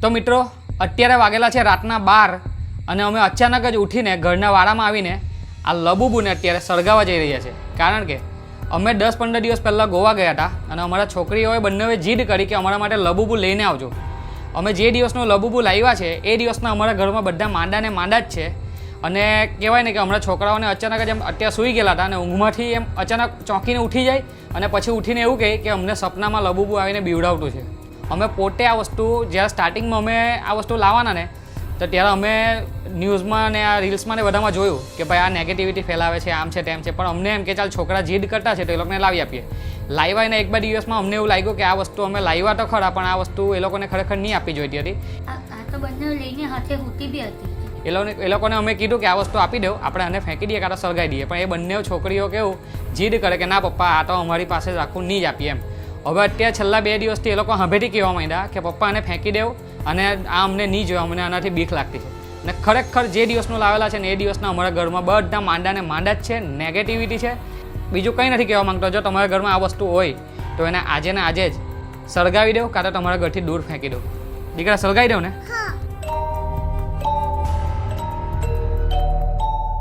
તો મિત્રો અત્યારે વાગેલા છે રાતના 12 અને અમે અચાનક જ ઉઠીને ઘરના વાડામાં આવીને આ લબુબુને અત્યારે સળગાવવા જઈ રહ્યા છે. કારણ કે અમે 10-15 દિવસ પહેલાં ગોવા ગયા હતા અને અમારા છોકરીઓએ બંનેએ જીદ કરી કે અમારા માટે લબુબુ લઈને આવજો. અમે જે દિવસનો લબુબુ લાવ્યા છે એ દિવસના અમારા ઘરમાં બધા માંડા જ છે. અને કહેવાય ને કે હમણાં છોકરાઓને અચાનક જ એમ અત્યારે સૂઈ ગયેલા હતા અને ઊંઘમાંથી એમ અચાનક ચોંકીને ઉઠી જાય અને પછી ઉઠીને એવું કહે કે અમને સપનામાં લબુબુ આવીને બીવડાવતું છે. અમે પોતે આ વસ્તુ જ્યારે સ્ટાર્ટિંગમાં અમે આ વસ્તુ લાવવાના ને તો ત્યારે અમે ન્યૂઝમાં ને આ રીલ્સમાં ને બધામાં જોયું કે ભાઈ આ નેગેટિવિટી ફેલાવે છે, આમ છે તેમ છે. પણ અમને એમ કે ચાલ છોકરા જીદ કરતા છે તો એ લોકોને લાવી આપીએ. લાવ્યા એને 1-2 દિવસમાં અમને એવું લાગ્યું કે આ વસ્તુ અમે લાવ્યા તો ખરા પણ આ વસ્તુ એ લોકોને ખરેખર નહીં આપવી જોઈતી હતી. આ તો બંને લઈને હાથે હૂતી બી હતી. એ લોકોને અમે કીધું કે આ વસ્તુ આપી દો, આપણે આને ફેંકી દઈએ કાં તો સળગાવી દઈએ. પણ એ બંને છોકરીઓ કેવું જીદ કરે કે ના પપ્પા આ તો અમારી પાસે જ રાખવું, નહીં જ આપીએ એમ. હવે અત્યારે છેલ્લા 2 દિવસથી એ લોકો હંભેથી કહેવા માંડ્યા કે પપ્પા આને ફેંકી દેવું અને આ અમને નહીં જોયો, અમને આનાથી બીક લાગતી છે. અને ખરેખર જે દિવસનું લાવેલા છે ને એ દિવસના અમારા ઘરમાં બધા માંડા જ છે, નેગેટિવિટી છે. બીજું કંઈ નથી કહેવા માંગતો. જો તમારા ઘરમાં આ વસ્તુ હોય તો એને આજે ને આજે જ સળગાવી દો કાં તો તમારા ઘરથી દૂર ફેંકી દો. દીકરા સળગાવી દો ને.